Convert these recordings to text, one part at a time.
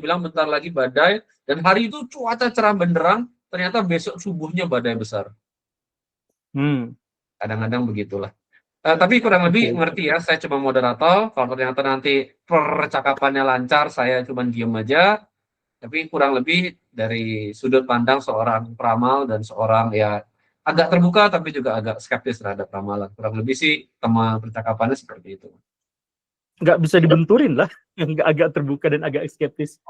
bilang bentar lagi badai, dan hari itu cuaca cerah benderang, ternyata besok subuhnya badai besar. Kadang-kadang begitulah. Tapi kurang lebih ngerti ya, saya cuma moderator, kalau ternyata nanti percakapannya lancar, saya cuma diem aja, tapi kurang lebih dari sudut pandang seorang peramal dan seorang ya agak terbuka tapi juga agak skeptis terhadap ramalan. Kurang lebih sih tema percakapannya seperti itu. Nggak bisa dibenturin lah, nggak agak terbuka dan agak skeptis.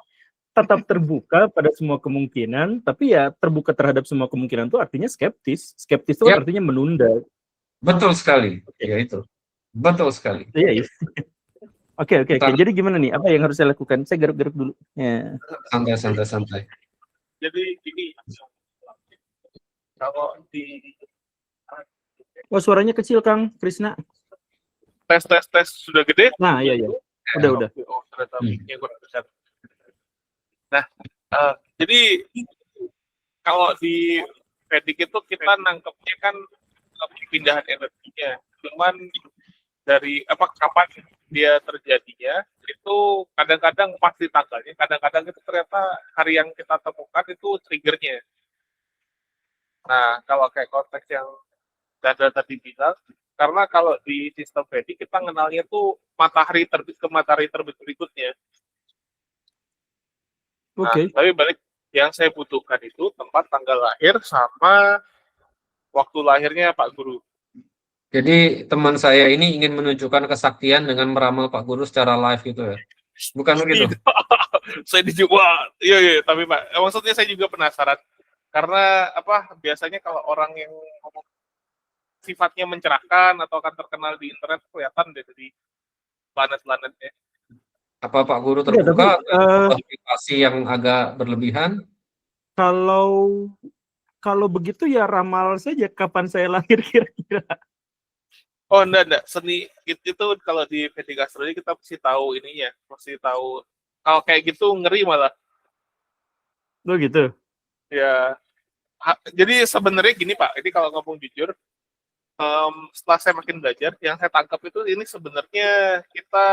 Tetap terbuka pada semua kemungkinan, tapi ya terbuka terhadap semua kemungkinan itu artinya skeptis. Skeptis itu Yep. artinya menunda. Betul sekali, ya itu. Betul sekali. Iya. Oke. Jadi gimana nih? Apa yang harus saya lakukan? Saya garuk-garuk dulu. Ya. Santai. Jadi gini, kalau di Suaranya kecil, Kang Krisna. tes sudah gede? Nah, iya. Udah. Oh, ternyata mic-nya kurang besar. Nah, jadi kalau di Vedic itu kita nangkepnya kan perpindahan energinya. Cuman dari kapan dia terjadinya itu kadang-kadang pasti tanggalnya, kadang-kadang itu ternyata hari yang kita temukan itu triggernya. Nah, kalau kayak konteks yang Dada tadi bilang, karena kalau di sistem Vedic kita kenalnya tuh matahari terbit ke matahari terbit berikutnya. Nah, tapi balik yang saya butuhkan itu tempat tanggal lahir sama waktu lahirnya Pak Guru. Jadi teman saya ini ingin menunjukkan kesaktian dengan meramal Pak Guru secara live gitu ya? Bukan begitu? Saya dicoba, iya, tapi Pak, maksudnya saya juga penasaran. Karena biasanya kalau orang yang ngomong sifatnya mencerahkan atau akan terkenal di internet kelihatan dari planet-planetnya. Apa Pak Guru terbuka klasifikasi yang agak berlebihan? Kalau begitu ya ramal saja kapan saya lahir kira-kira. Oh enggak, seni itu kalau di Vedic Astrology kita mesti tahu ininya, mesti tahu kalau kayak gitu ngeri malah. Oh gitu. Ya, jadi sebenarnya gini Pak, ini kalau ngomong jujur, setelah saya makin belajar, yang saya tangkap itu ini sebenarnya kita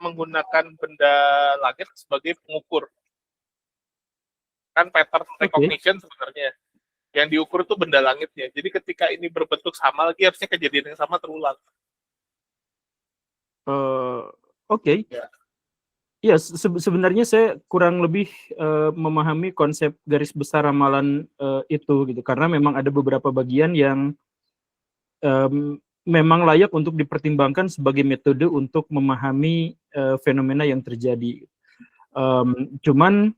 menggunakan benda langit sebagai pengukur. Kan pattern recognition sebenarnya. Yang diukur itu benda langitnya. Jadi ketika ini berbentuk sama lagi, harusnya kejadian yang sama terulang. Oke. Ya, sebenarnya saya kurang lebih memahami konsep garis besar ramalan itu gitu, karena memang ada beberapa bagian yang memang layak untuk dipertimbangkan sebagai metode untuk memahami fenomena yang terjadi. Cuman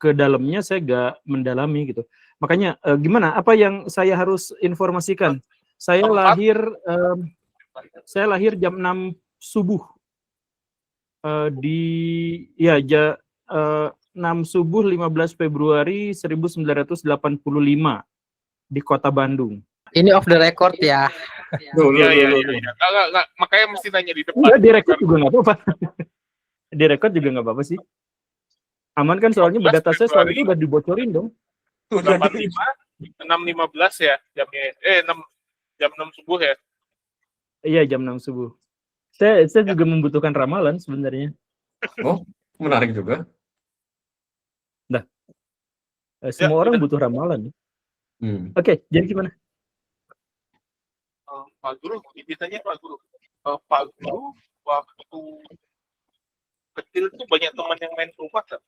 ke dalamnya saya gak mendalami gitu. Makanya gimana? Apa yang saya harus informasikan? Saya lahir jam 6 subuh. 6 subuh 15 Februari 1985 di Kota Bandung. Ini off the record ya. Iya. Enggak, makanya mesti nanya di depan. Enggak, di record juga nggak apa-apa. Di record juga nggak apa-apa sih. Aman kan, soalnya berdata saya soal itu udah dibocorin dong. 6.15 ya jamnya. Jam 6 subuh ya. Iya, jam 6 subuh. Saya juga membutuhkan ramalan sebenarnya. Oh, menarik juga. Nah, semua orang butuh ramalan. Oke, jadi gimana? Pak Guru, ditanya Pak Guru. Pak Guru waktu kecil itu banyak teman yang main ke rumah kan?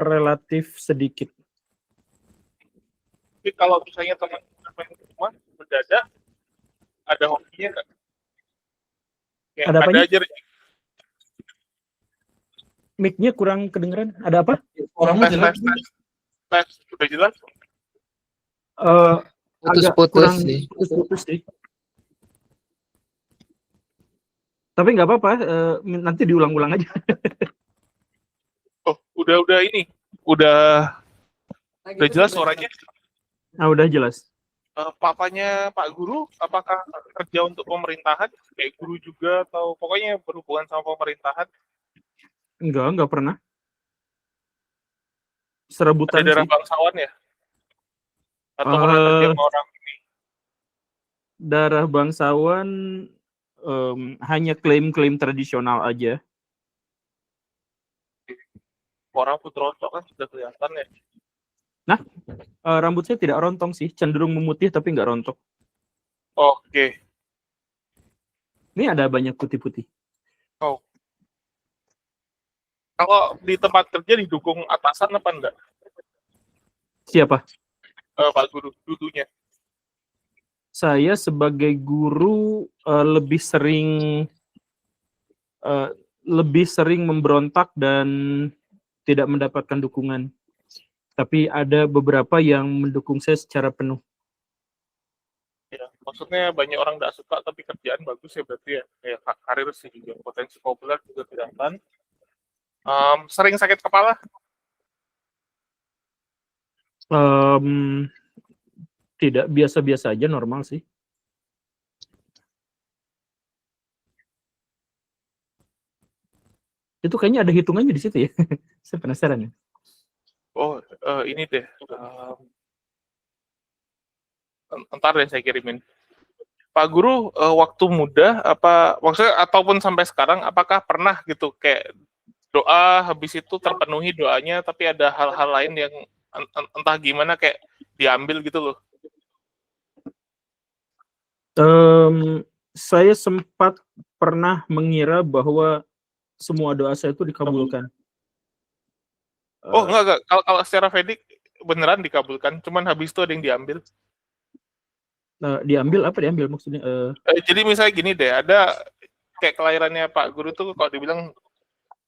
Relatif sedikit. Tapi kalau misalnya teman main ke rumah mendadak, ada hobinya nggak? Ya, ada apa aja. Mic-nya kurang kedengeran. Ada apa? Orangnya jelas. Sudah jelas? Putus-putus sih. Tapi nggak apa-apa, nanti diulang-ulang aja. Oh, udah ini. Udah jelas suaranya? Nah, udah jelas. Papanya Pak Guru, apakah kerja untuk pemerintahan? Kayak guru juga atau pokoknya berhubungan sama pemerintahan? Enggak pernah. Serabutan ada darah bangsawan ya? Atau pernah kerja sama orang ini? Darah bangsawan hanya klaim-klaim tradisional aja. Orang pun rontok kan sudah kelihatan ya. Rambut saya tidak rontong sih, cenderung memutih tapi nggak rontok. Oke. Ini ada banyak putih-putih. Kalau di tempat kerja didukung atasan apa enggak? Siapa? Pak Guru, dulunya. Saya sebagai guru lebih sering memberontak dan tidak mendapatkan dukungan. Tapi ada beberapa yang mendukung saya secara penuh. Ya, maksudnya banyak orang nggak suka tapi kerjaan bagus ya berarti ya. Kayak karir sih juga, potensi populer juga kelihatan. Sering sakit kepala? Tidak, biasa-biasa aja, normal sih. Itu kayaknya ada hitungannya di situ ya. Saya penasaran ya. Oh, ini deh. Ntar deh saya kirimin. Pak Guru, waktu muda maksudnya ataupun sampai sekarang, apakah pernah gitu kayak doa habis itu terpenuhi doanya, tapi ada hal-hal lain yang entah gimana kayak diambil gitu loh? Saya sempat pernah mengira bahwa semua doa saya itu dikabulkan. Oh enggak. Kalau secara Vedic beneran dikabulkan, cuman habis itu ada yang diambil. Diambil apa diambil maksudnya? Jadi misalnya gini deh, ada kayak kelahirannya Pak Guru tuh kalau dibilang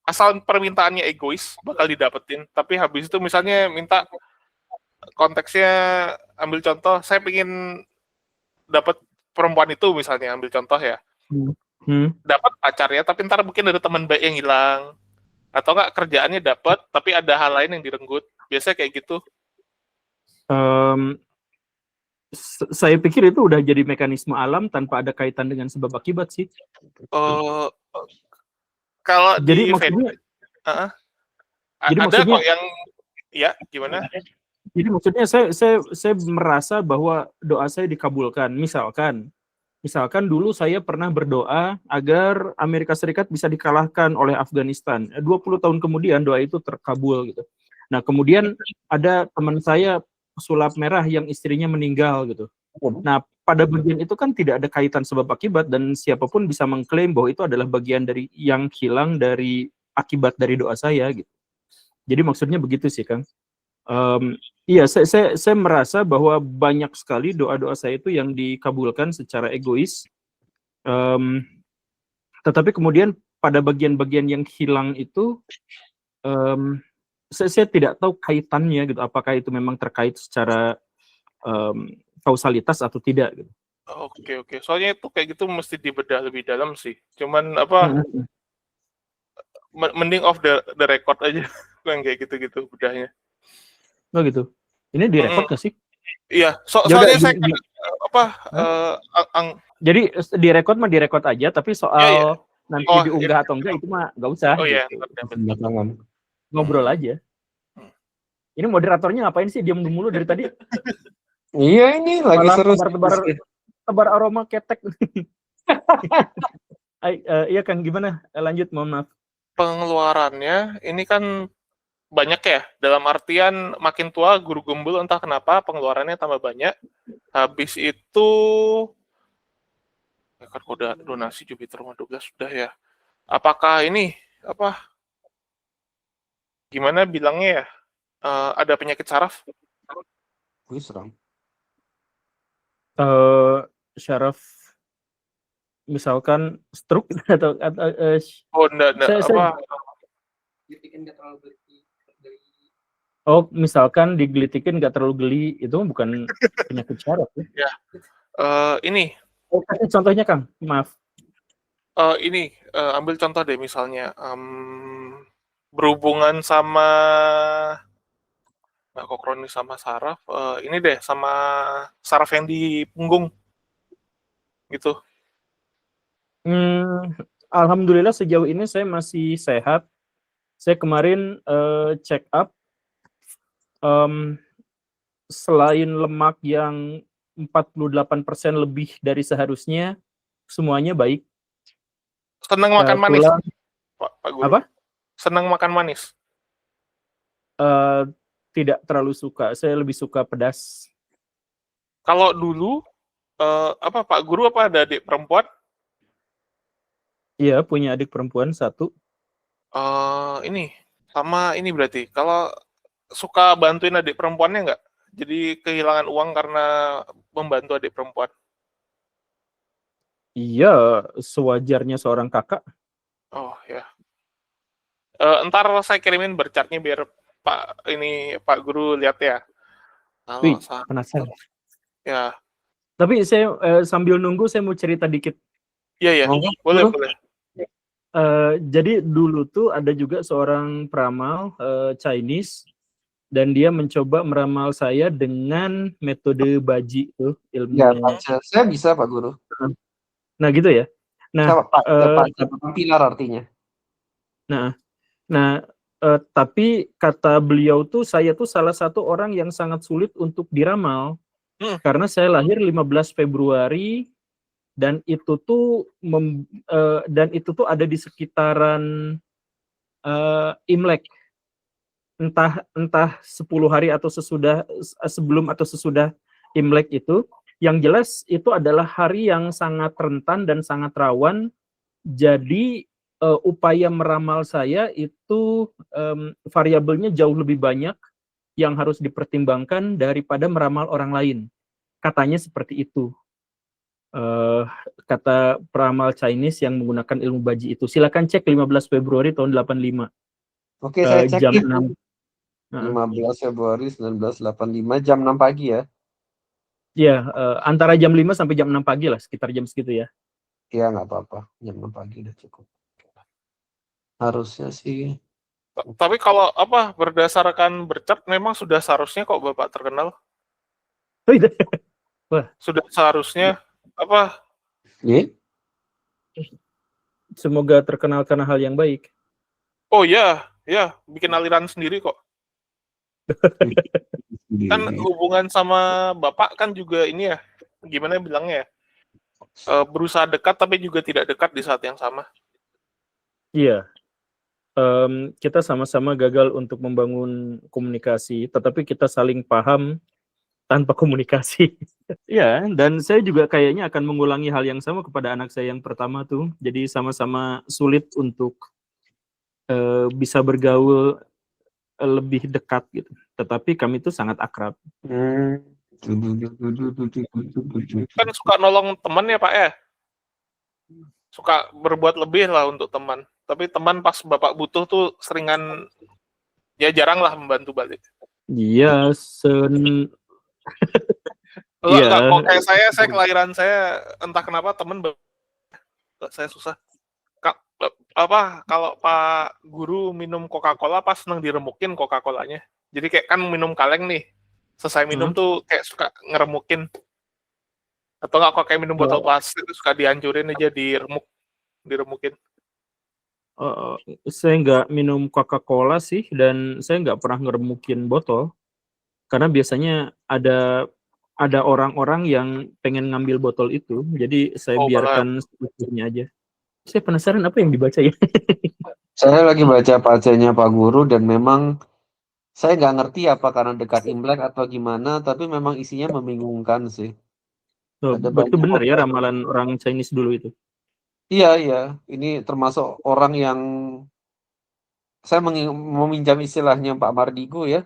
asal permintaannya egois bakal didapetin, tapi habis itu misalnya minta konteksnya, ambil contoh, saya pengen dapat perempuan itu misalnya, ambil contoh ya, dapat pacarnya, tapi ntar mungkin ada teman baik yang hilang, atau enggak kerjaannya dapat, tapi ada hal lain yang direnggut, biasanya kayak gitu. Saya pikir itu udah jadi mekanisme alam tanpa ada kaitan dengan sebab akibat sih. Kalau jadi di maksudnya, jadi ada maksudnya, kok yang ya gimana? Jadi maksudnya saya merasa bahwa doa saya dikabulkan. Misalkan dulu saya pernah berdoa agar Amerika Serikat bisa dikalahkan oleh Afghanistan. 20 tahun kemudian doa itu terkabul gitu. Nah, kemudian ada teman saya pesulap merah yang istrinya meninggal gitu. Nah, pada bagian itu kan tidak ada kaitan sebab akibat dan siapapun bisa mengklaim bahwa itu adalah bagian dari yang hilang dari akibat dari doa saya gitu. Jadi maksudnya begitu sih, Kang. Iya, saya merasa bahwa banyak sekali doa-doa saya itu yang dikabulkan secara egois. Tetapi kemudian pada bagian-bagian yang hilang itu, saya tidak tahu kaitannya gitu. Apakah itu memang terkait secara kausalitas atau tidak gitu. Oke. Soalnya itu kayak gitu mesti dibedah lebih dalam sih. Cuman mending off the record aja yang kayak gitu-gitu bedahnya. Oh gitu. Ini direkod nggak sih? Iya, soalnya saya jadi direkod mah direkod aja, tapi soal nanti diunggah atau enggak itu mah nggak usah. Oh iya, gitu. Ngobrol aja. Ini moderatornya ngapain sih diam mulu dari tadi? Iya, ini lagi seru. Tebar aroma ketek. Iya Kang, gimana? Lanjut, mohon maaf. Pengeluarannya ini kan banyak ya, dalam artian makin tua guru gembul entah kenapa pengeluarannya tambah banyak. Habis itu kode donasi Jupiter 12 sudah ya. Apakah ini gimana bilangnya ya? Ada penyakit saraf? Syaraf misalkan stroke atau enggak misalkan digelitikin nggak terlalu geli, itu bukan penyakit syaraf ya. Ini contohnya Kang, maaf. Ini ambil contoh deh misalnya berhubungan sama kok kronis sama saraf, ini deh sama saraf yang di punggung gitu. Alhamdulillah sejauh ini saya masih sehat. Saya kemarin check up, selain lemak yang 48% lebih dari seharusnya, semuanya baik. Senang makan manis, pulang Pak Guru? apa? Senang makan manis? Tidak terlalu suka. Saya lebih suka pedas. Kalau dulu, Pak Guru apa ada adik perempuan? Iya, punya adik perempuan 1. Ini, sama ini berarti, kalau suka bantuin adik perempuannya nggak? Jadi kehilangan uang karena membantu adik perempuan. Iya, sewajarnya seorang kakak. Oh ya. Ntar saya kirimin bercatnya biar Pak Guru lihat ya. Wih, Kalau penasaran. ya, Tapi saya sambil nunggu saya mau cerita dikit. iya, Monggo, boleh, Guru. boleh. Jadi dulu tuh ada juga seorang peramal Chinese dan dia mencoba meramal saya dengan metode baji tuh Ya, ilmunya. saya bisa Pak Guru. Nah gitu ya. Nah, Pak pilar artinya. Nah, tapi kata beliau tuh saya tuh salah satu orang yang sangat sulit untuk diramal karena saya lahir 15 Februari dan itu tuh ada di sekitaran Imlek. Entah 10 hari atau sebelum atau sesudah Imlek itu, yang jelas itu adalah hari yang sangat rentan dan sangat rawan. Jadi upaya meramal saya itu variabelnya jauh lebih banyak yang harus dipertimbangkan daripada meramal orang lain. Katanya seperti itu. Kata peramal Chinese yang menggunakan ilmu baji itu. Silakan cek 15 Februari tahun 85. Oke, saya cek jam 6. 15 Februari 1985 jam 6 pagi ya. Ya, antara jam 5 sampai jam 6 pagi lah, sekitar jam segitu ya. Iya, nggak apa-apa. Jam 6 pagi udah cukup. Harusnya sih. Tapi kalau berdasarkan bercat memang sudah seharusnya kok Bapak terkenal. Wah. Sudah seharusnya Yeah. Semoga terkenal karena hal yang baik. Oh ya, bikin aliran sendiri kok. Kan hubungan sama Bapak kan juga ini ya, gimana bilangnya ya, berusaha dekat tapi juga tidak dekat di saat yang sama. Iya, kita sama-sama gagal untuk membangun komunikasi, tetapi kita saling paham tanpa komunikasi. Iya, dan saya juga kayaknya akan mengulangi hal yang sama kepada anak saya yang pertama tuh. Jadi sama-sama sulit untuk bisa bergaul lebih dekat gitu. Tetapi kami tuh sangat akrab. Kan suka nolong teman ya Pak ya? Suka berbuat lebih lah untuk teman. Tapi teman pas Bapak butuh tuh seringan, ya jarang lah membantu balik. Iya, Iya. Kok kayak saya kelahiran saya entah kenapa teman saya susah. Kalau Pak Guru minum Coca-Cola pas seneng diremukin Coca-Colanya. Jadi kayak kan minum kaleng nih. Selesai minum tuh kayak suka ngeremukin. Atau nggak kok kayak minum botol plastik suka dihancurin aja diremukin. Saya nggak minum Coca-Cola sih, dan saya nggak pernah ngeremukin botol karena biasanya ada orang-orang yang pengen ngambil botol itu, jadi saya biarkan secukupnya aja. Saya penasaran apa yang dibaca ya. Saya lagi baca pacanya Pak Guru dan memang saya nggak ngerti apa karena dekat Imlek atau gimana, tapi memang isinya membingungkan sih. Betul benar ya ramalan orang Chinese dulu itu. Iya. Ini termasuk orang yang saya meminjam istilahnya Pak Mardigo ya.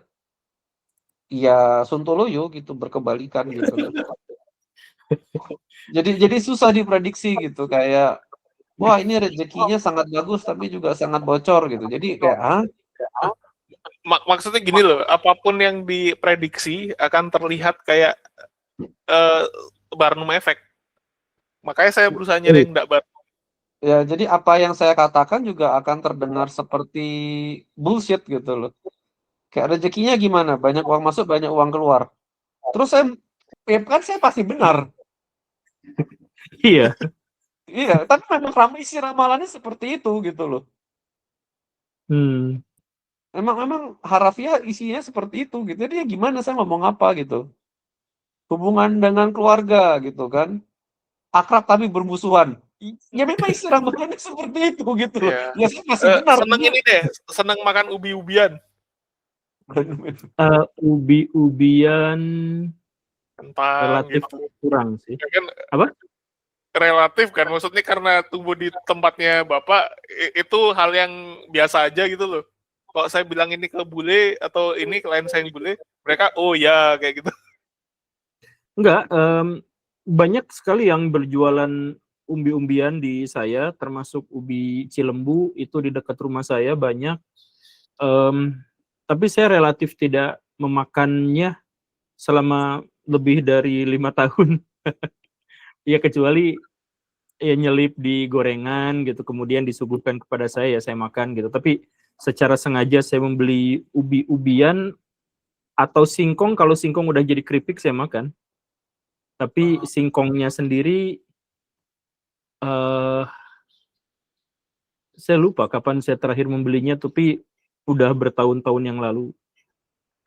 Iya, Sontoloyo gitu, berkebalikan gitu. Jadi susah diprediksi gitu, kayak wah ini rezekinya sangat bagus tapi juga sangat bocor gitu. Jadi kayak maksudnya gini loh, apapun yang diprediksi akan terlihat kayak Barnum Effect. Makanya saya berusaha nyari yang enggak Barnum. Ya, jadi apa yang saya katakan juga akan terdengar seperti bullshit gitu loh. Kayak rezekinya gimana? Banyak uang masuk, banyak uang keluar. Terus saya pasti benar. Iya. Iya, tapi memang isi ramalannya seperti itu gitu loh. Emang harafiah isinya seperti itu gitu. Jadi ya gimana saya ngomong apa gitu. Hubungan dengan keluarga gitu kan. Akrab tapi bermusuhan. Ya memang istilah bahannya seperti itu gitu loh. Iya. Ya saya masih benar. Seneng ini deh, seneng makan ubi-ubian. Ubi-ubian Kentang relatif gitu. kurang sih. Ya kan Apa? relatif kan, maksudnya karena tumbuh di tempatnya Bapak, itu hal yang biasa aja gitu loh. Kalau saya bilang ini ke bule, atau ini klien saya yang bule, mereka, oh ya, kayak gitu. Enggak, banyak sekali yang berjualan umbi-umbian di saya, termasuk ubi Cilembu, itu di dekat rumah saya banyak. Tapi saya relatif tidak memakannya selama lebih dari 5 tahun. Ya kecuali ya nyelip di gorengan gitu, kemudian disuguhkan kepada saya, ya saya makan gitu. Tapi secara sengaja saya membeli ubi-ubian atau singkong, kalau singkong udah jadi keripik saya makan. Tapi singkongnya sendiri, saya lupa kapan saya terakhir membelinya, tapi udah bertahun-tahun yang lalu.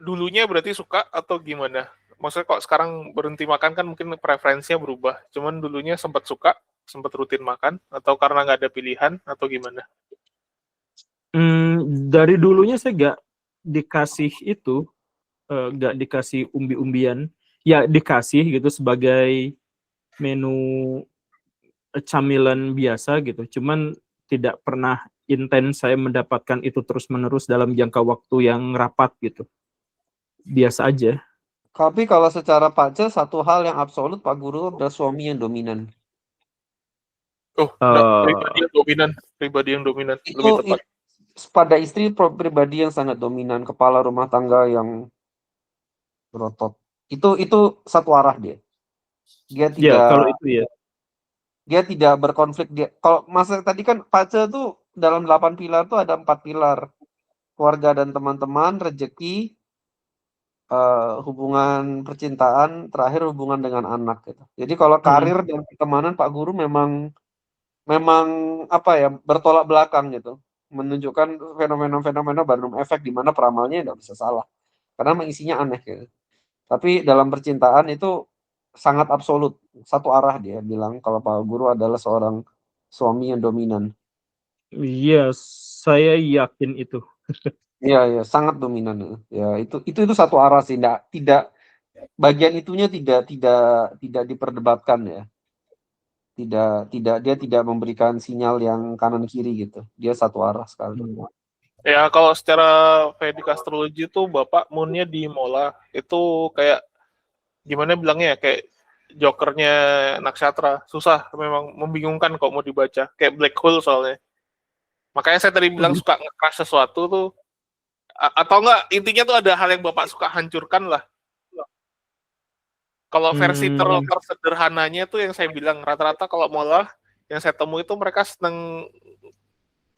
Dulunya berarti suka atau gimana? Maksudnya kok sekarang berhenti makan kan mungkin preferensinya berubah. Cuman dulunya sempat suka, sempat rutin makan, atau karena nggak ada pilihan, atau gimana? Dari dulunya saya nggak dikasih itu, nggak dikasih umbi-umbian. Ya dikasih gitu sebagai menu camilan biasa gitu. Cuman tidak pernah intens saya mendapatkan itu terus-menerus dalam jangka waktu yang rapat gitu. Biasa aja. Tapi kalau secara pajak satu hal yang absolut Pak Guru adalah suami yang dominan. Oh, enggak, pribadi yang dominan, lebih tepat. Pada istri pribadi yang sangat dominan, kepala rumah tangga yang berotot. Itu satu arah dia. Dia Ya, kalau tidak itu ya. dia tidak berkonflik. Dia kalau masa tadi kan Pace tuh dalam 8 pilar tuh ada 4 pilar. Keluarga dan teman-teman, rezeki, hubungan percintaan, terakhir hubungan dengan anak gitu. Jadi kalau karir dan pertemanan Pak Guru memang apa ya, bertolak belakang gitu. Menunjukkan fenomena-fenomena Barnum Effect di mana peramalnya nggak bisa salah. Karena memang isinya aneh gitu. Tapi dalam percintaan itu sangat absolut, satu arah dia bilang kalau Pak Guru adalah seorang suami yang dominan. Iya, saya yakin itu. Iya, sangat dominan. Ya, itu satu arah sih, tidak bagian itunya tidak diperdebatkan ya. Dia tidak memberikan sinyal yang kanan kiri gitu. Dia satu arah sekali. Ya, kalau secara Vedic astrology itu Bapak moonnya di Mola, itu kayak gimana bilangnya ya, kayak jokernya Nakshatra. Susah, memang membingungkan kok mau dibaca. Kayak black hole soalnya. Makanya saya tadi bilang suka nge-crash sesuatu tuh, atau enggak, intinya tuh ada hal yang Bapak suka hancurkan lah. Kalau versi tersederhananya tuh yang saya bilang, rata-rata kalau Mola, yang saya temui itu mereka seneng,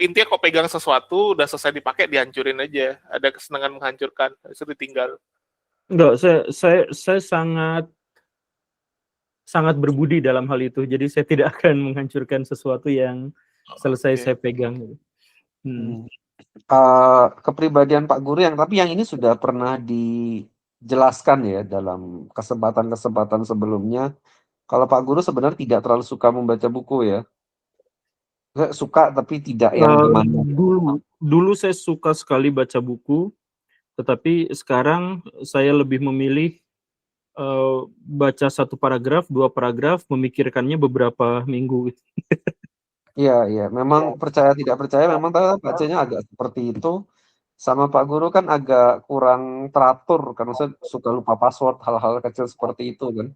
intinya kok pegang sesuatu, udah selesai dipakai, dihancurin aja. Ada kesenangan menghancurkan, itu ditinggal. Enggak, saya sangat berbudi dalam hal itu. Jadi saya tidak akan menghancurkan sesuatu yang selesai saya pegang. Kepribadian Pak Guru tapi yang ini sudah pernah dijelaskan ya dalam kesempatan-kesempatan sebelumnya. Kalau Pak Guru sebenarnya tidak terlalu suka membaca buku ya. Suka tapi tidak yang gimana. Dulu saya suka sekali baca buku, tetapi sekarang saya lebih memilih baca satu paragraf, 2 paragraf, memikirkannya beberapa minggu. Iya. Memang percaya tidak percaya memang bacanya agak seperti itu. Sama Pak Guru kan agak kurang teratur kan, maksudnya suka lupa password, hal-hal kecil seperti itu kan.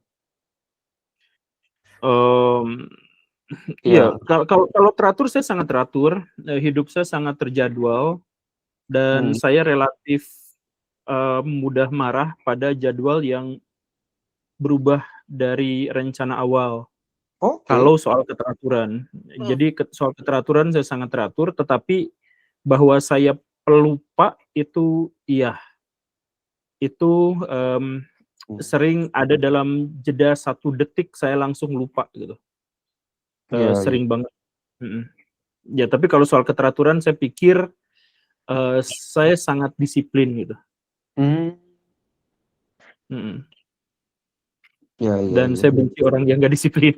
Iya, kalau teratur saya sangat teratur, hidup saya sangat terjadwal, dan saya relatif mudah marah pada jadwal yang berubah dari rencana awal. Kalau soal keteraturan. Jadi soal keteraturan saya sangat teratur, tetapi bahwa saya pelupa itu iya. Itu sering ada dalam jeda 1 detik saya langsung lupa gitu. Sering banget. Ya, tapi kalau soal keteraturan saya pikir saya sangat disiplin gitu. Dan saya benci orang yang nggak disiplin.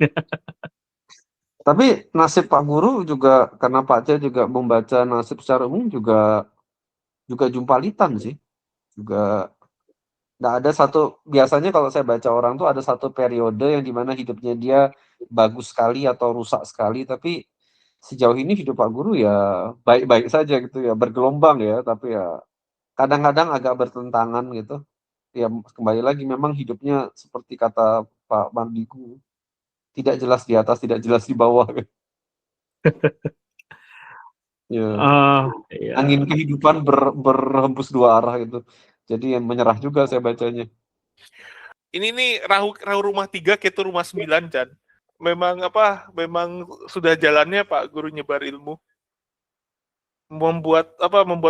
Tapi nasib Pak Guru juga karena Pak C juga membaca nasib secara umum juga jumpalitan sih. Juga nggak ada satu, biasanya kalau saya baca orang tuh ada satu periode yang dimana hidupnya dia bagus sekali atau rusak sekali, tapi sejauh ini hidup Pak Guru ya baik-baik saja gitu ya, bergelombang ya, tapi ya kadang-kadang agak bertentangan gitu. Ya kembali lagi memang hidupnya seperti kata Pak Mandiku, tidak jelas di atas, tidak jelas di bawah. Ya, Ya. angin kehidupan berhembus dua arah gitu. Jadi yang menyerah juga saya bacanya. Ini nih Rahu rumah 3 Ketu rumah 9, Chan. Memang sudah jalannya Pak Guru nyebar ilmu. Membuat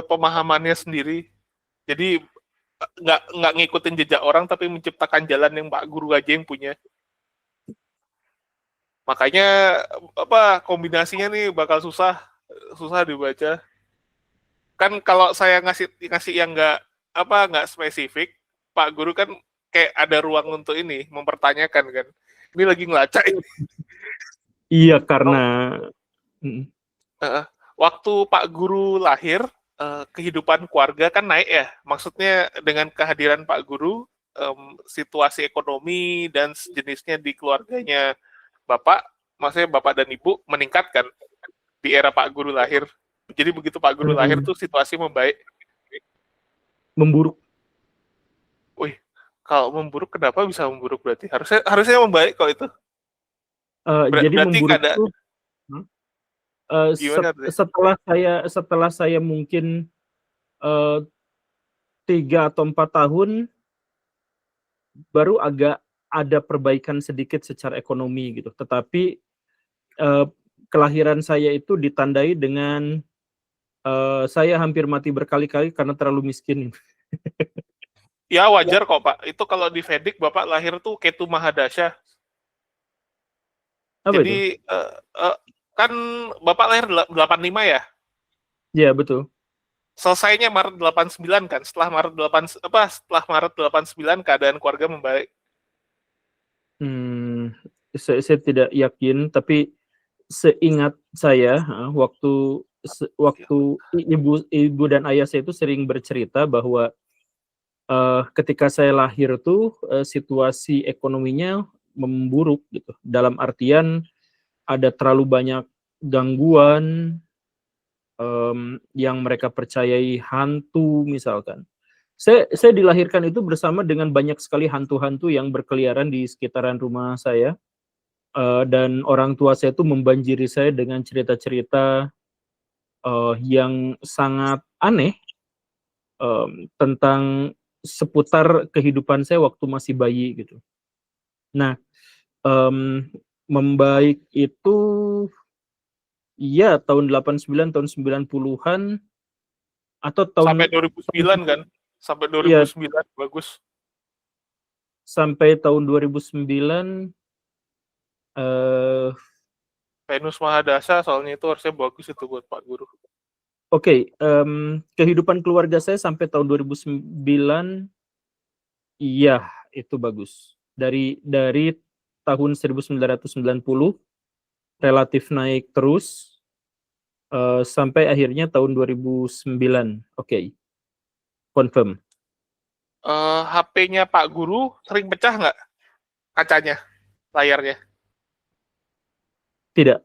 pemahamannya sendiri. Jadi nggak ngikutin jejak orang tapi menciptakan jalan yang Pak Guru aja yang punya. Makanya kombinasinya nih bakal susah dibaca. Kan kalau saya ngasih yang nggak spesifik, Pak Guru kan kayak ada ruang untuk ini mempertanyakan kan. Ini lagi ngelacak ini. Iya, karena waktu Pak Guru lahir, kehidupan keluarga kan naik ya. Maksudnya dengan kehadiran Pak Guru, situasi ekonomi dan sejenisnya di keluarganya Bapak, maksudnya Bapak dan Ibu meningkatkan di era Pak Guru lahir. Jadi begitu Pak Guru lahir tuh situasi membaik. Memburuk. Wih, kalau memburuk kenapa bisa memburuk berarti? Harusnya membaik kok itu. Jadi berarti memburuk ada itu setelah saya mungkin 3 atau 4 tahun baru agak ada perbaikan sedikit secara ekonomi gitu. Tetapi kelahiran saya itu ditandai dengan saya hampir mati berkali-kali karena terlalu miskin. Ya wajar kok Pak. Itu kalau di Vedic Bapak lahir tuh Ketu Mahadasya. Apa Jadi itu? kan Bapak lahir 85 ya? Ya, betul. Selesainya Maret 89 kan. Setelah Maret 89 keadaan keluarga membaik. Saya tidak yakin, tapi seingat saya waktu ibu dan ayah saya itu sering bercerita bahwa ketika saya lahir tuh situasi ekonominya memburuk gitu. Dalam artian ada terlalu banyak gangguan yang mereka percayai hantu misalkan. Saya dilahirkan itu bersama dengan banyak sekali hantu-hantu yang berkeliaran di sekitaran rumah saya. Dan orang tua saya itu membanjiri saya dengan cerita-cerita yang sangat aneh tentang seputar kehidupan saya waktu masih bayi gitu. Nah, membaik itu ya tahun 89, tahun 90-an atau tahun sampai 2009 kan? Sampai 2009 ya, bagus. Sampai tahun 2009 Venus Mahadasya soalnya itu harusnya bagus itu buat Pak Guru. Oke, kehidupan keluarga saya sampai tahun 2009 iya itu bagus. Dari tahun 1990 relatif naik terus sampai akhirnya tahun 2009. Oke. Confirm. HP-nya Pak Guru sering pecah nggak kacanya, layarnya? Tidak.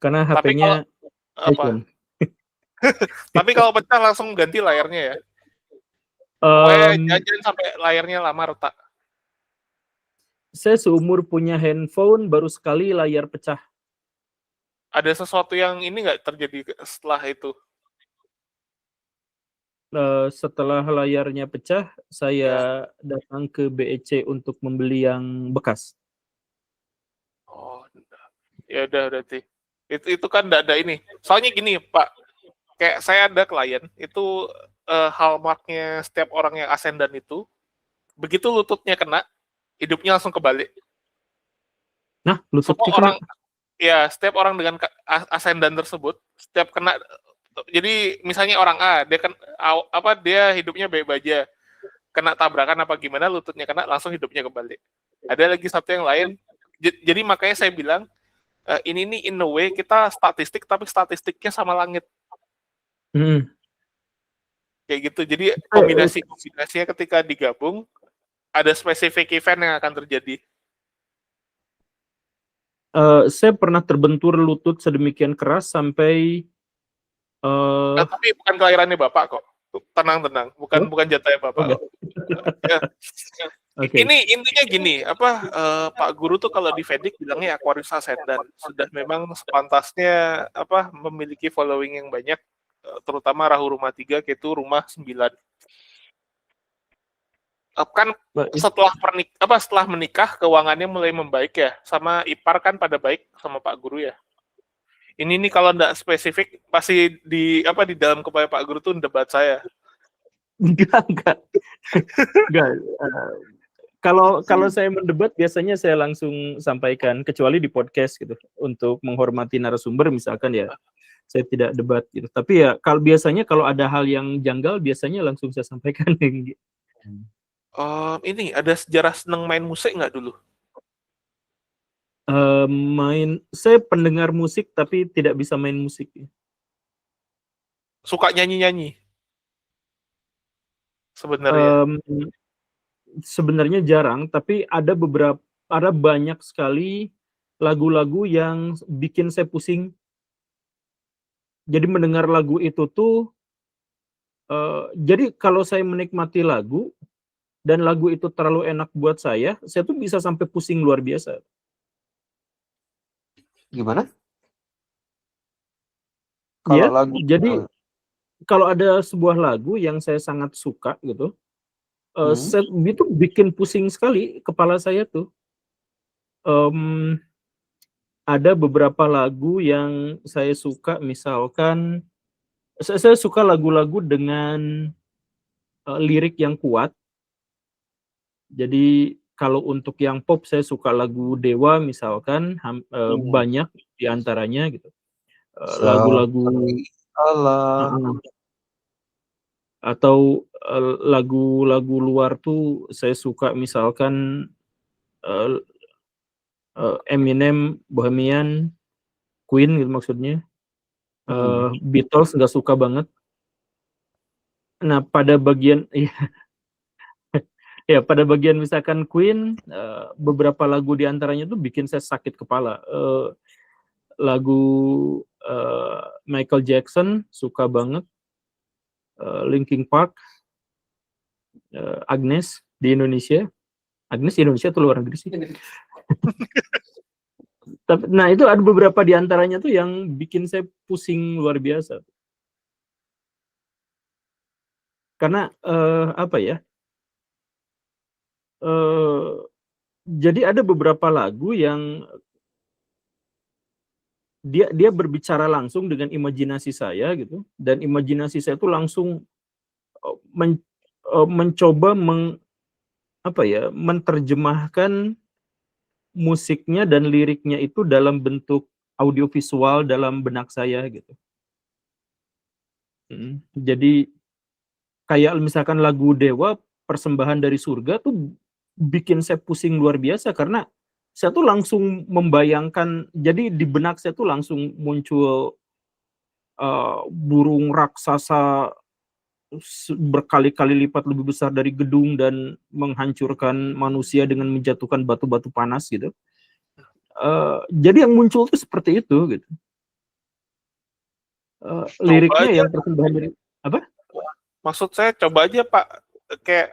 Karena HP-nya iPhone. Tapi kalau pecah langsung ganti layarnya ya? Jajan sampai layarnya lama retak. Saya seumur punya handphone baru sekali layar pecah. Ada sesuatu yang ini nggak terjadi setelah itu? Setelah layarnya pecah, saya datang ke BEC untuk membeli yang bekas. Oh, ya udah berarti. Itu kan nggak ada ini. Soalnya gini Pak, kayak saya ada klien itu hallmarknya setiap orang yang ascendant itu, begitu lututnya kena, hidupnya langsung kebalik. Nah, lututnya kena? Ya, setiap orang dengan ascendant tersebut, setiap kena, jadi misalnya orang A, dia hidupnya baik-baik aja, kena tabrakan apa gimana, lututnya kena, langsung hidupnya kebalik. Ada lagi satu yang lain, jadi makanya saya bilang, ini nih in a way kita statistik tapi statistiknya sama langit Hmm. kayak gitu. Jadi kombinasinya ketika digabung ada spesifik event yang akan terjadi. Saya pernah terbentur lutut sedemikian keras sampai Tapi bukan kelahirannya Bapak kok. Tenang, bukan jatahnya Bapak. Oke. Ya. Oke. Ini intinya gini, Pak Guru tuh kalau di Vedic bilangnya Aquarius Ascendant, sudah memang sepantasnya memiliki following yang banyak, terutama Rahu rumah 3, Ketu rumah 9. Kan setelah menikah keuangannya mulai membaik ya, sama ipar kan pada baik sama Pak Guru ya. Ini nih kalau enggak spesifik pasti di dalam kepala Pak Guru tuh debat saya. Enggak. Kalau saya mendebat biasanya saya langsung sampaikan, kecuali di podcast gitu, untuk menghormati narasumber misalkan ya, saya tidak debat gitu. Tapi ya biasanya kalau ada hal yang janggal biasanya langsung saya sampaikan. Ini ada sejarah seneng main musik nggak dulu? Saya pendengar musik tapi tidak bisa main musik. Suka nyanyi sebenarnya? Sebenarnya jarang, tapi ada banyak sekali lagu-lagu yang bikin saya pusing. Jadi mendengar lagu itu tuh, jadi kalau saya menikmati lagu dan lagu itu terlalu enak buat saya tuh bisa sampai pusing luar biasa. Gimana? Ya, jadi kalau ada sebuah lagu yang saya sangat suka gitu, itu bikin pusing sekali kepala saya tuh. Ada beberapa lagu yang saya suka, misalkan saya suka lagu-lagu dengan lirik yang kuat. Jadi kalau untuk yang pop saya suka lagu Dewa misalkan, banyak diantaranya gitu. Lagu-lagu atau lagu-lagu luar tuh saya suka misalkan Eminem, Bohemian, Queen gitu maksudnya. Beatles nggak suka banget. Nah pada bagian pada bagian misalkan Queen, beberapa lagu diantaranya tuh bikin saya sakit kepala. Lagu Michael Jackson suka banget. Linkin Park, Agnes di Indonesia tuh luar negeri sih. Nah itu ada beberapa diantaranya tuh yang bikin saya pusing luar biasa. Karena jadi ada beberapa lagu yang dia berbicara langsung dengan imajinasi saya gitu, dan imajinasi saya tuh langsung mencoba menerjemahkan musiknya dan liriknya itu dalam bentuk audiovisual dalam benak saya gitu. Jadi kayak misalkan lagu Dewa, Persembahan dari Surga tuh bikin saya pusing luar biasa karena saya tuh langsung membayangkan, jadi di benak saya tuh langsung muncul burung raksasa berkali-kali lipat lebih besar dari gedung dan menghancurkan manusia dengan menjatuhkan batu-batu panas gitu. Jadi yang muncul tuh seperti itu gitu. Liriknya yang Persembahan dari apa? Maksud saya coba aja Pak, kayak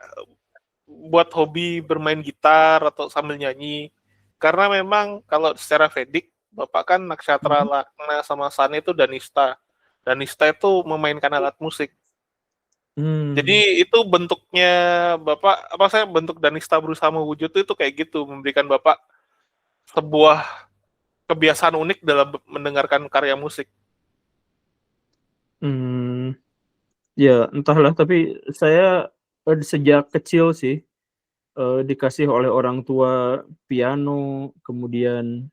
buat hobi bermain gitar atau sambil nyanyi. Karena memang kalau secara Vedic, Bapak kan nakshatra Lagna sama Sun itu Danista. Danista itu memainkan alat musik. Jadi itu bentuknya Bapak, bentuk Danista berusaha mewujud itu kayak gitu, memberikan Bapak sebuah kebiasaan unik dalam mendengarkan karya musik. Ya entahlah, tapi saya sejak kecil sih dikasih oleh orang tua piano, kemudian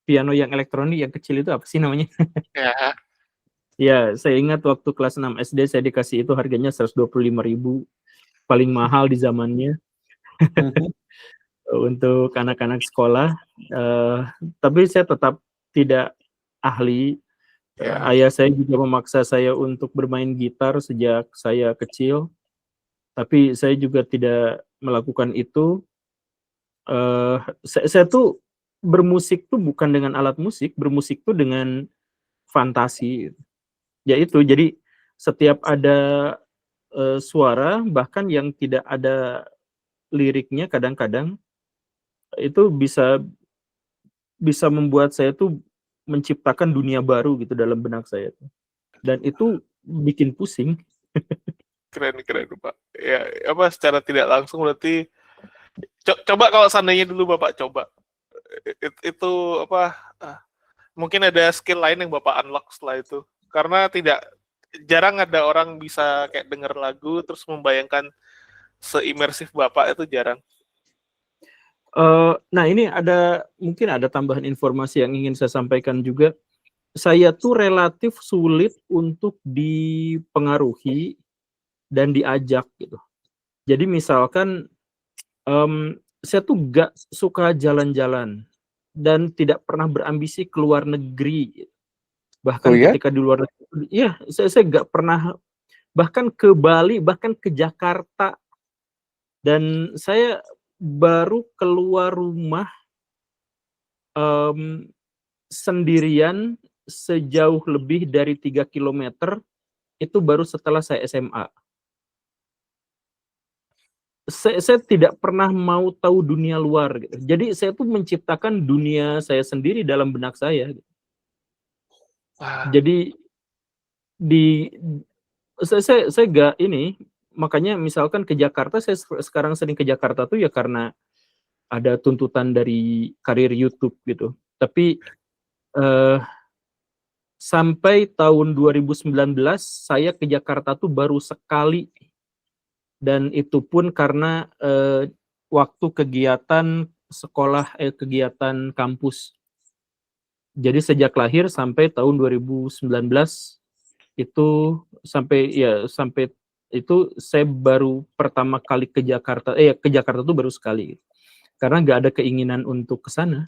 piano yang elektronik yang kecil itu apa sih namanya? Ya, saya ingat waktu kelas 6 SD saya dikasih itu, harganya 125.000, paling mahal di zamannya. untuk anak-anak sekolah. Tapi saya tetap tidak ahli. Ya. Ayah saya juga memaksa saya untuk bermain gitar sejak saya kecil, tapi saya juga tidak melakukan itu. Saya tuh bermusik tuh bukan dengan alat musik, bermusik tuh dengan fantasi. Ya itu, jadi setiap ada suara, bahkan yang tidak ada liriknya kadang-kadang, itu bisa membuat saya tuh menciptakan dunia baru gitu dalam benak saya tuh. Dan itu bikin pusing. Keren Pak. Ya, apa secara tidak langsung berarti coba kalau seandainya dulu Bapak coba itu apa mungkin ada skill lain yang Bapak unlock setelah itu. Karena jarang ada orang bisa kayak denger lagu terus membayangkan seimersif Bapak, itu jarang. Nah ini mungkin ada tambahan informasi yang ingin saya sampaikan juga. Saya tuh relatif sulit untuk dipengaruhi dan diajak gitu. Jadi misalkan saya tuh gak suka jalan-jalan dan tidak pernah berambisi keluar negeri. Bahkan ketika di luar negeri, ya saya gak pernah, bahkan ke Bali, bahkan ke Jakarta. Dan saya baru keluar rumah sendirian sejauh lebih dari 3 km itu baru setelah saya SMA. Saya tidak pernah mau tahu dunia luar gitu. Jadi saya tuh menciptakan dunia saya sendiri dalam benak saya gitu. Jadi saya gak ini, makanya misalkan ke Jakarta, saya sekarang sering ke Jakarta tuh ya karena ada tuntutan dari karir YouTube gitu. Tapi sampai tahun 2019 saya ke Jakarta tuh baru sekali, dan itu pun karena waktu kegiatan sekolah, kegiatan kampus. Jadi sejak lahir sampai tahun 2019 itu sampai itu saya baru pertama kali ke Jakarta. Ke Jakarta tuh baru sekali. Karena nggak ada keinginan untuk ke sana.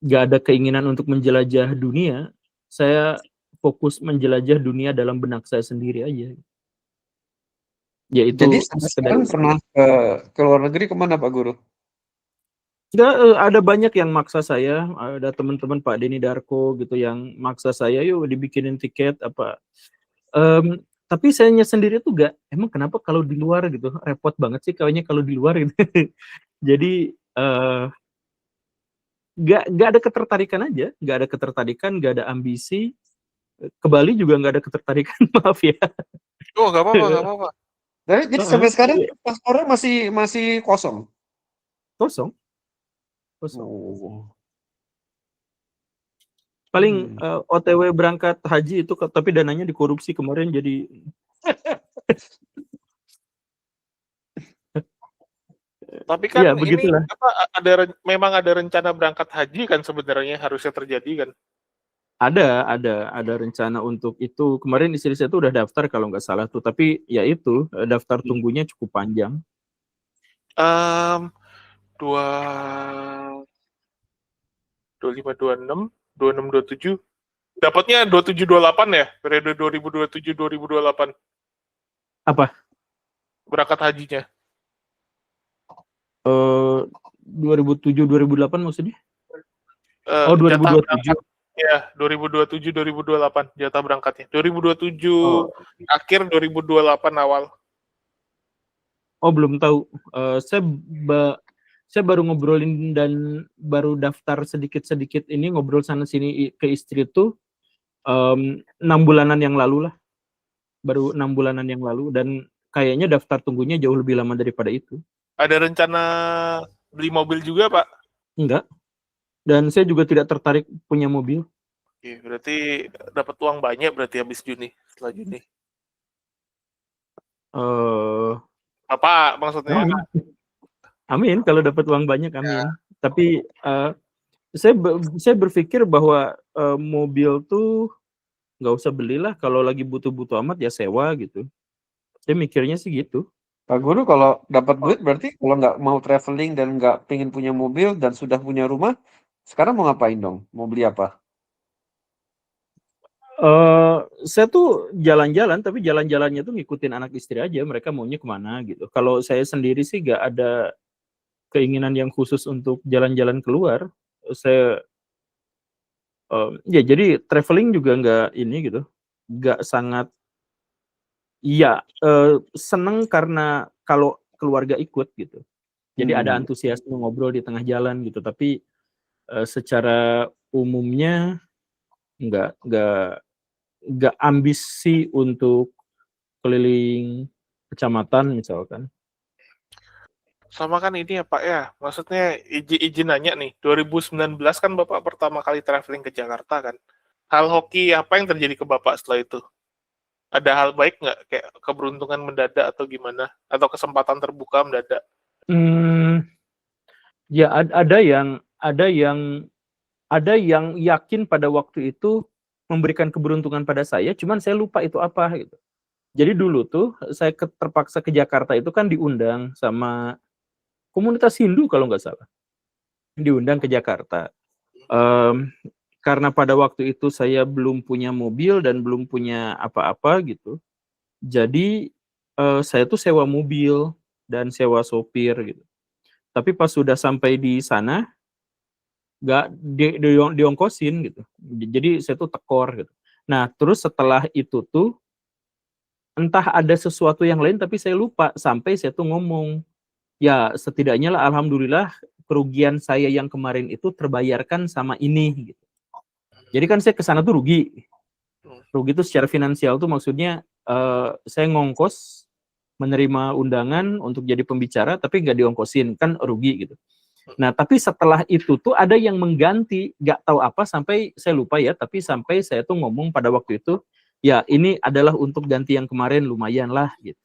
Nggak ada keinginan untuk menjelajah dunia. Saya fokus menjelajah dunia dalam benak saya sendiri aja. Jadi sekarang pernah ke luar negeri kemana Pak Guru? Nggak, ada banyak yang maksa saya, ada teman-teman Pak Denny Darko gitu yang maksa saya, yuk dibikinin tiket apa. Tapi sayanya sendiri tuh emang kenapa kalau di luar gitu, repot banget sih kayaknya kalau di luar gitu. Jadi nggak ada ketertarikan aja, nggak ada ketertarikan, nggak ada ambisi. Ke Bali juga nggak ada ketertarikan, maaf ya. Oh nggak apa-apa. Jadi sampai sekarang paspornya masih kosong. Kosong. Paling OTW berangkat haji itu, tapi dananya dikorupsi kemarin jadi. Tapi kan ya, ini memang ada rencana berangkat haji kan sebenarnya harusnya terjadi kan? Ada rencana untuk itu. Kemarin istri saya tuh udah daftar kalau nggak salah tuh, tapi ya itu daftar tunggunya cukup panjang. 25, 26, 27. Dapatnya 27, 28 ya? Periode 2027, 2028. Apa? Berangkat hajinya. 2007, 2008 maksudnya? 2027. Ya, 2027, 2028 jatah berangkatnya. 2027 akhir, 2028 awal. Oh, belum tahu. Saya baru ngobrolin dan baru daftar sedikit-sedikit ini, ngobrol sana sini ke istri itu 6 bulanan yang lalu lah. Baru 6 bulanan yang lalu, dan kayaknya daftar tunggunya jauh lebih lama daripada itu. Ada rencana beli mobil juga, Pak? Enggak. Dan saya juga tidak tertarik punya mobil. Oke, berarti dapat uang banyak berarti habis Juni, setelah Juni. Apa maksudnya? Amin, kalau dapat uang banyak, amin. Ya. Tapi saya berpikir bahwa mobil tuh nggak usah belilah, kalau lagi butuh-butuh amat ya sewa gitu. Saya mikirnya sih gitu. Pak Guru kalau dapat duit berarti kalau nggak mau traveling dan nggak pengen punya mobil dan sudah punya rumah, sekarang mau ngapain dong? Mau beli apa? Saya tuh jalan-jalan, tapi jalan-jalannya tuh ngikutin anak istri aja, mereka maunya kemana gitu. Kalau saya sendiri sih nggak ada keinginan yang khusus untuk jalan-jalan keluar. Saya ya jadi traveling juga nggak ini gitu, nggak sangat iya seneng karena kalau keluarga ikut gitu. Jadi ada antusiasme ngobrol di tengah jalan gitu, tapi secara umumnya nggak ambisi untuk keliling kecamatan misalkan. Sama kan ini ya Pak ya, maksudnya izin nanya nih, 2019 kan Bapak pertama kali traveling ke Jakarta kan. Hal hoki apa yang terjadi ke Bapak setelah itu? Ada hal baik nggak? Kayak keberuntungan mendadak atau gimana? Atau kesempatan terbuka mendadak? Ya ada yang yakin pada waktu itu memberikan keberuntungan pada saya, cuman saya lupa itu apa gitu. Jadi dulu tuh saya terpaksa ke Jakarta itu kan diundang sama komunitas Hindu kalau nggak salah, diundang ke Jakarta. Karena pada waktu itu saya belum punya mobil dan belum punya apa-apa gitu, jadi saya tuh sewa mobil dan sewa sopir gitu. Tapi pas sudah sampai di sana, nggak diongkosin gitu. Jadi saya tuh tekor gitu. Nah terus setelah itu tuh entah ada sesuatu yang lain tapi saya lupa sampai saya tuh ngomong, ya setidaknya lah alhamdulillah kerugian saya yang kemarin itu terbayarkan sama ini gitu. Jadi kan saya ke sana tuh rugi. Rugi itu secara finansial tuh maksudnya saya ngongkos menerima undangan untuk jadi pembicara tapi nggak diongkosin, kan rugi gitu. Nah tapi setelah itu tuh ada yang mengganti, nggak tahu apa sampai saya lupa ya, tapi sampai saya tuh ngomong pada waktu itu, ya ini adalah untuk ganti yang kemarin lumayan lah gitu.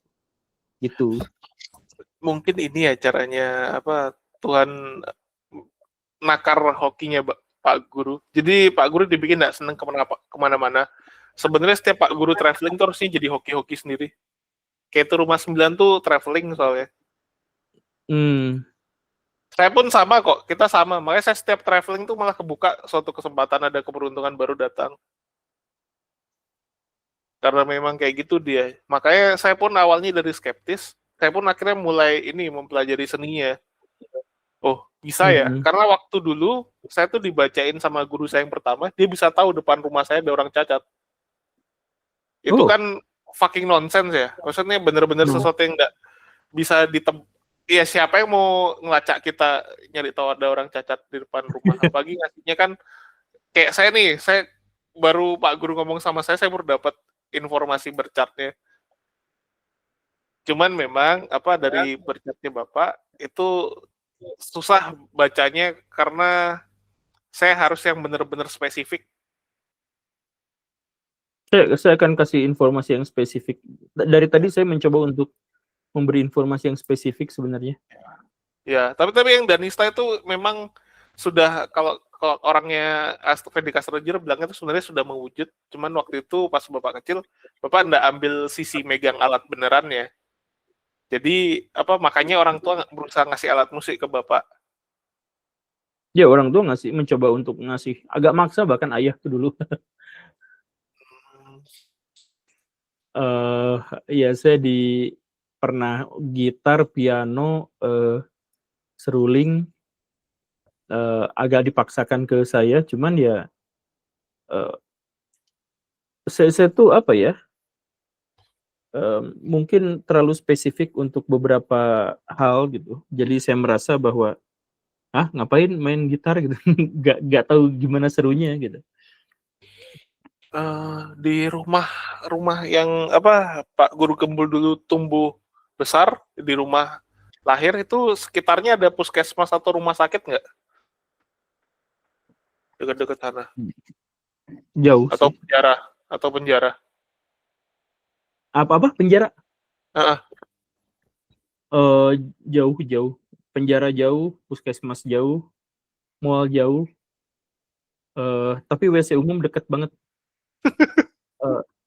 Gitu. Mungkin ini ya caranya apa Tuhan nakar hokinya Pak Guru. Jadi Pak Guru dibikin nggak seneng kemana-mana. Sebenarnya setiap Pak Guru traveling tuh harusnya jadi hoki-hoki sendiri. Kayak itu Rumah 9 tuh traveling soalnya. Saya pun sama kok, kita sama. Makanya saya setiap traveling tuh malah kebuka suatu kesempatan, ada keberuntungan baru datang. Karena memang kayak gitu dia. Makanya saya pun awalnya dari skeptis, saya pun akhirnya mulai ini mempelajari seninya. Oh, bisa ya. Karena waktu dulu saya tuh dibacain sama guru saya yang pertama, dia bisa tahu depan rumah saya ada orang cacat. Itu kan fucking nonsense ya. Maksudnya bener-bener sesuatu yang nggak bisa ya siapa yang mau ngelacak kita nyari tahu ada orang cacat di depan rumah. Apalagi ngasihnya kan kayak saya nih, saya baru Pak Guru ngomong sama saya baru dapat informasi bercatnya. Cuman memang apa dari bercatnya Bapak itu susah bacanya karena saya harus yang benar-benar spesifik. Saya akan kasih informasi yang spesifik. Dari tadi saya mencoba untuk memberi informasi yang spesifik sebenarnya. Ya, tapi yang Danista itu memang sudah kalau orangnya Fredrik Astrajer bilangnya itu sebenarnya sudah mewujud. Cuman waktu itu pas Bapak kecil, Bapak nggak ambil sisi megang alat benerannya. Jadi apa makanya orang tua berusaha ngasih alat musik ke Bapak. Ya orang tua mencoba untuk ngasih, agak maksa bahkan ayah tuh dulu. Ya saya pernah gitar, piano, seruling, agak dipaksakan ke saya, cuman ya saya tuh apa ya, mungkin terlalu spesifik untuk beberapa hal gitu. Jadi saya merasa bahwa ngapain main gitar gitu, nggak tahu gimana serunya gitu. Di rumah yang apa Pak Guru Gembul dulu tumbuh besar di rumah lahir itu sekitarnya ada puskesmas atau rumah sakit nggak? Dekat-dekat sana. Jauh atau sih. penjara. Apa penjara? Jauh. Penjara jauh, puskesmas jauh, mall jauh. Tapi WC umum deket banget.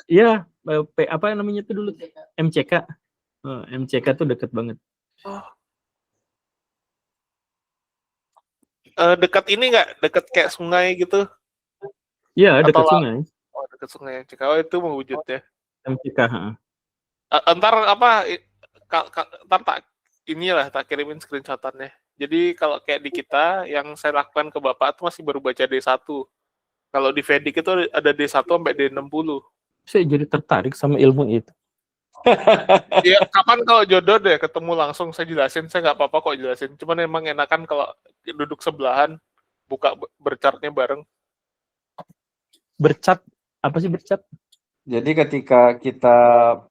Ya, apa namanya itu dulu? MCK. MCK tuh deket banget. Dekat ini nggak? Dekat kayak sungai gitu? Iya, dekat Atau sungai. oh, dekat sungai MCK. Oh, itu mewujudnya. MCK. Ntar apa? Ntar tak inilah tak kirimin screenshotannya. Jadi kalau kayak di kita yang saya lakukan ke Bapak tuh masih baru baca D1. Kalau di Vedic itu ada D1 sampai D60. Saya jadi tertarik sama ilmu itu. Ya, kapan kalau jodoh deh ketemu langsung saya jelasin. Saya nggak apa-apa kok jelasin. Cuman emang enakan kalau duduk sebelahan, buka berchartnya bareng. Bercat, apa sih bercat? Jadi ketika kita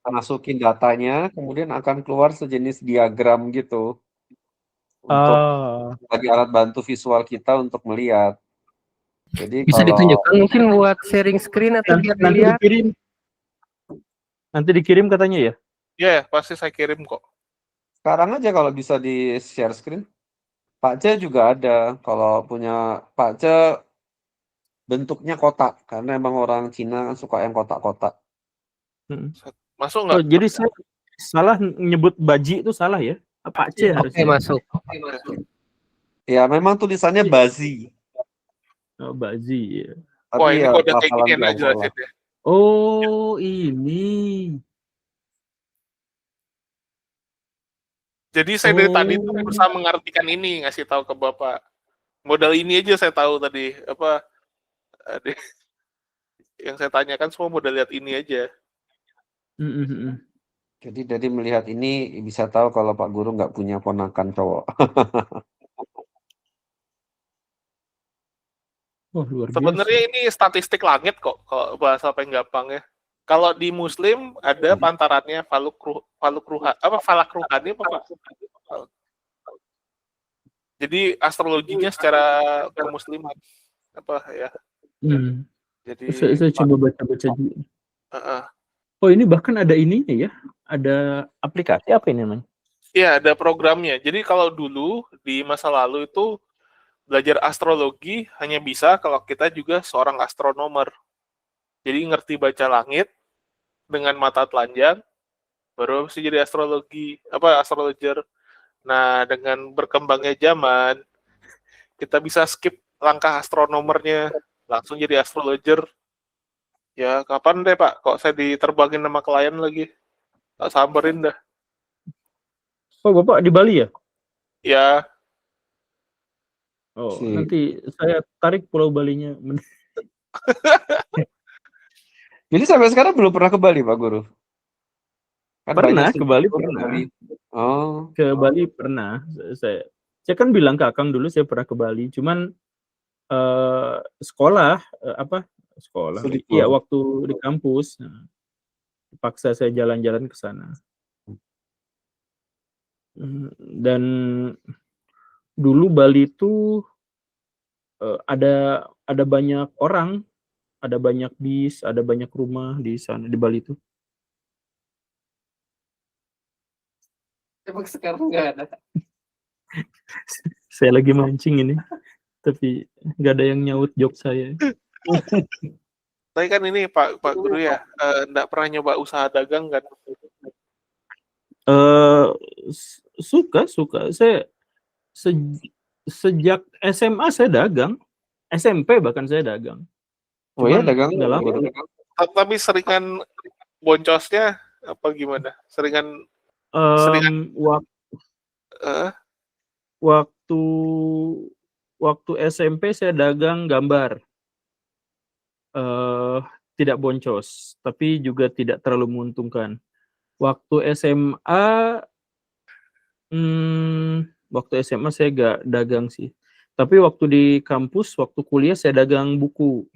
masukin datanya, kemudian akan keluar sejenis diagram gitu untuk sebagai alat bantu visual kita untuk melihat. Jadi Bisa kalau ditunjukkan mungkin buat sharing screen atau biar nanti dilihat. dikirim. Nanti dikirim katanya ya? Ya, pasti saya kirim kok. sekarang aja kalau bisa di share screen, Pak Ce juga ada. Kalau punya Pak Ce bentuknya kotak, karena emang orang Cina kan suka yang kotak-kotak. Masuk Oh, nggak? jadi saya salah nyebut baji itu salah ya? Pak C Oke, harusnya. masuk. Ya memang tulisannya Bazi. Oh, baji ya. Tapi Wah, ini ya kok udah kayak hafalan gini enak Tionghoa lah. jelasin ya. Oh, ini. Jadi saya dari tadi tuh berusaha mengartikan ini, ngasih tahu ke Bapak. Modal ini aja saya tahu tadi. Apa yang saya tanyakan semua modal lihat ini aja. Jadi dari melihat ini bisa tahu kalau Pak Guru nggak punya ponakan cowok. Oh, luar biasa. Sebenarnya ini statistik langit kok, kalau bahasa paling gampang ya. Kalau di Muslim ada pantarannya falak ruhani apa? Jadi astrologinya secara kemusliman apa ya? Jadi Saya coba baca-baca juga. uh, Oh, ini bahkan ada ininya ya? Ada aplikasi apa ini namanya? Iya, ada programnya. Jadi kalau dulu di masa lalu itu belajar astrologi hanya bisa kalau kita juga seorang astronomer. Jadi ngerti baca langit dengan mata telanjang, baru bisa jadi astrologer. Nah, dengan berkembangnya zaman, kita bisa skip langkah astronomernya, langsung jadi astrologer. Ya, kapan deh Pak? Kok saya diterbangin sama klien lagi? Tak samperin dah. Oh, Bapak di Bali ya? Ya. Oh, nanti saya tarik Pulau Balinya. Jadi sampai sekarang belum pernah ke Bali, Pak Guru? Kan pernah, banyak ke Bali pernah. Oh. Ke Bali pernah. Saya kan bilang ke Akang dulu saya pernah ke Bali, cuman sekolah sekolah. Iya, waktu di kampus. Nah, dipaksa saya jalan-jalan ke sana. Dan dulu Bali itu ada banyak orang, ada banyak bis, ada banyak rumah di sana di Bali itu. Emang sekarang nggak ada. Saya lagi mancing ini, tapi nggak ada yang nyaut joke saya. Tapi kan ini Pak Guru ya, nggak pernah nyoba usaha dagang kan? Suka. Saya sejak SMA saya dagang, SMP bahkan saya dagang. Oh ya, dagang nggak lama. Tapi seringan boncosnya apa gimana? Seringan waktu SMP saya dagang gambar. Tidak boncos, tapi juga tidak terlalu menguntungkan. Waktu SMA saya gak dagang sih. Tapi waktu di kampus, waktu kuliah saya dagang buku.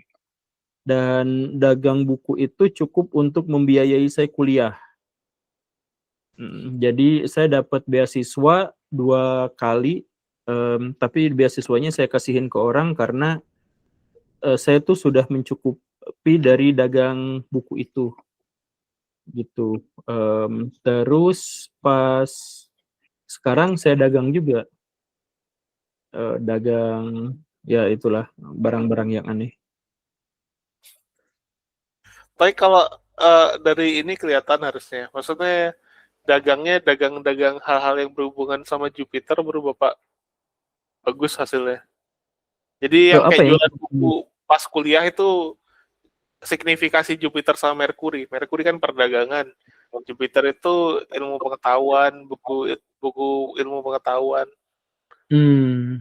Dan dagang buku itu cukup untuk membiayai saya kuliah. Jadi saya dapat beasiswa 2 kali, tapi beasiswanya saya kasihin ke orang karena saya tuh sudah mencukupi dari dagang buku itu. Gitu. Terus pas sekarang saya dagang juga. Dagang ya itulah barang-barang yang aneh. Tapi kalau dari ini kelihatan harusnya, maksudnya dagangnya dagang hal-hal yang berhubungan sama Jupiter baru Bapak bagus hasilnya. Jadi yang Apa kayak ya? jualan buku pas kuliah itu signifikasi Jupiter sama Merkuri. Merkuri kan perdagangan. Jupiter itu ilmu pengetahuan, buku ilmu pengetahuan. Hmm.